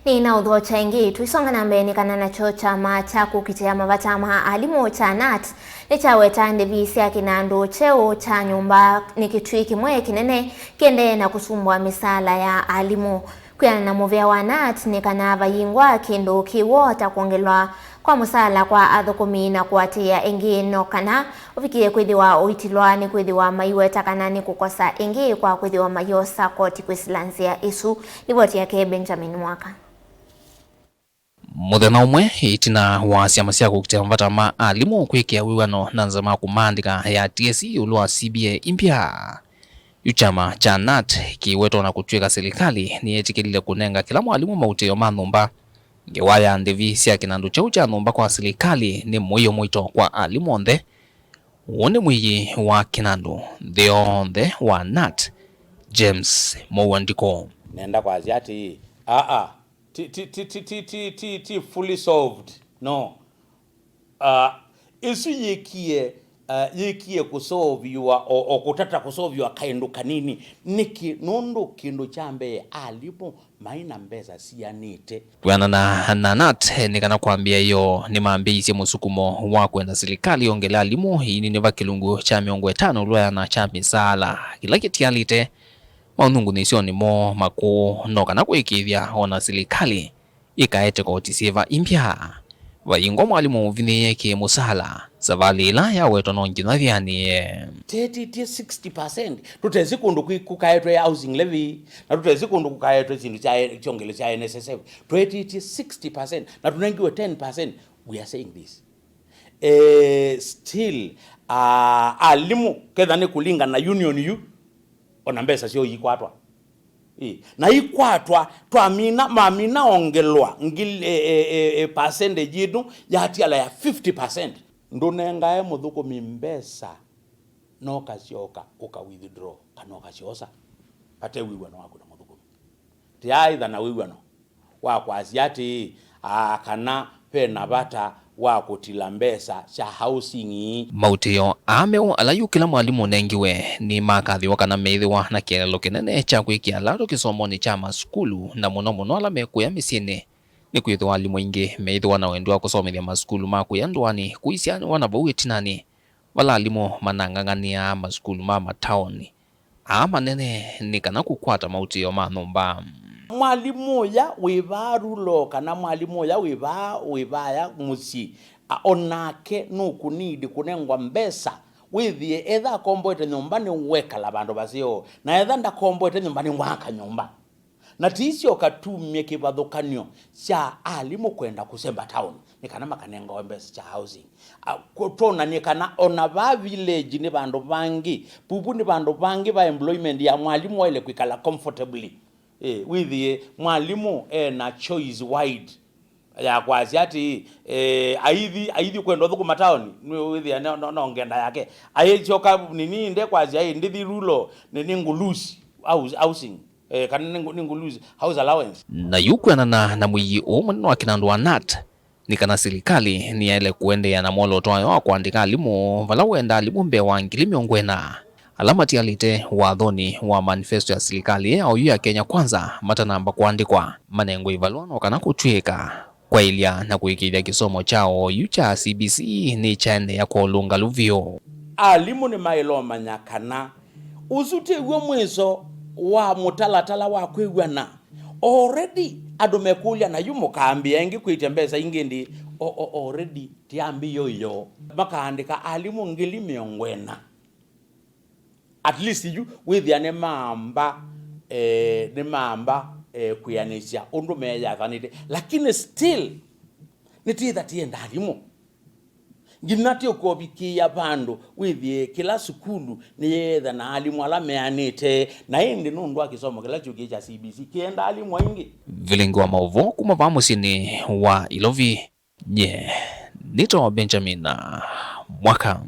Ni na udho cha ingi tuisonga na mbeni kana nacho chama cha kuukitia mavata ma Alimu cha KNUT niyaweta ndivi ya kinandu kyeu cha nyumba ni kitui kimwe kinene kiendeeye na kusumbua misaala ya Alimu. Kwianana movia wa KNUT ni kana vayingwa kindu kiwota kwongela kwa musaala kwa athukumi na kuatiiya ingi no kana ufikie kwithiwa uitilwa ni kwithiwa maiweta kana ni kukosa ingi kwa kwithiwa mayosa koti kwisilanzia isu. Ripoti yake Benjamin Mwaka. Muthenya umwe itina wa ciama cia kuukitia mavata ma Alimu kwikia wiwano na nzama kumandika ya TSC ulwa CBA impya. Chama cha KNUT kiwetwa na kutwika serikali ni etikilile kunenga kila mwalimu mauteo ma nyumba ngewaya ndivi cia kinandu kyeu cha nyumba kwa serikali ni mwiyo mwito kwa Alimu onthe wone mwiyi wa kinandu the onthe wa KNUT James Mowandiko nenda kwa ati fully solved no isu yikie kusolviwa o kutata kusolviwa kaindu kanini niki nundu kindu chambe Alimu maina mbeza siyanite Kwianana na KNUT nikana kwambia iyo ni maambizi musukumo wa kwenda serikali ongela Alimu ini ni Kilungu cha miongo 5 ulwa na cha misaala kila kitialite maunungu nisioni mo maku noka na kuikithia ona serikali ikaete kotisiva impya vayingwa mwalimu vini ki Musaala savalila ya weto nongina vyani 30-60% tutezi kundu kukaetwe ya housing levy na tutezi kundu kukaetwe zindu cha kyongela cha NSSF 30-60% na tunengiwe 10%. We are saying this still Alimu kedhane kulinga na union yu ona mbesa sio yikwatwa na ikwatwa twamina mamina ongelwa ngil percentage yidu yatiala ya 50% ndunengae muthuko mimbesa no kasioka uka withdraw kana kasiosa pate wiwano wako na muthuko ti aidha na wiwano wa kwasiati kana pena bata wa kutila mbesa cha housing mautio ameo alayu kila mwalimu nengiwe ni makathiwa kana meithiwa na kielelo kinene cha kwikia laro kisomoni cha maskulu na muno ala mekuya misini ni kwithiwa alimu ingi meithiwa na wendu wa kusomithia maskulu makuya ndwani kuisia wana bau itinani wala alimu manangangania maskulu ma mataoni manene ni kana kukwata mautio ma nyumba mwalimu ya wivarulo kana mwalimu ya wivaya musi onake nukunidi kunengwa mbesa withie etha komboete nyumbani wekala bandu basio na etha ndakomboete nyumbani waka nyumba na tisio katumie kivathukanio cha Alimu kwenda kusemba town nikana makanenga mbesa cha housing kutona nikana ona va village ni bandu bangi pupu ni bandu bangi ba employment ya mwalimu wale kwikala comfortably withie mwalimu na choice wide ya kwasiati aithi kwenda thukuma town withie no ngenda yake ayechoka nini nde kwasi ndithi rulo nini ngulusi housing kana ngulusi house allowance na yukwianana na mwiyi umwe wa kinandu wa KNUT nikana serikali ni ele kuendea na mwolo twayo wa kuandika Alimu vala wenda Alimu mbewa ngili miongwena alama tialite wathoni wa manifesto ya serikali ya oyu ya Kenya kwanza matanamba kuandikwa manengo ivaluano kana kutwika kwa ilia na kuikithia kisomo chao yu cha CBC ni chaende ya kuolunga luvio Alimu ni mailo manyakana uzute uwe mwezo wa mutalatala wa kwiwana already adumekulia na yumo kaambia ingi kuitembeza ingi ndi already tiambi yoyo makaandika Alimu ngili miongwena at least you with the mamba kuyanisha undu meya kanite lakini still nititha tienda Alimu ginati okobikia bandu with kila sukulu ni yetha na Alimu ala meanite na indi nundu akisomo kila chuki cha CBC kienda Alimu ingi vilingo wa maovo kuma vamusini wa Ilovi nye nito Benjamin Mwaka.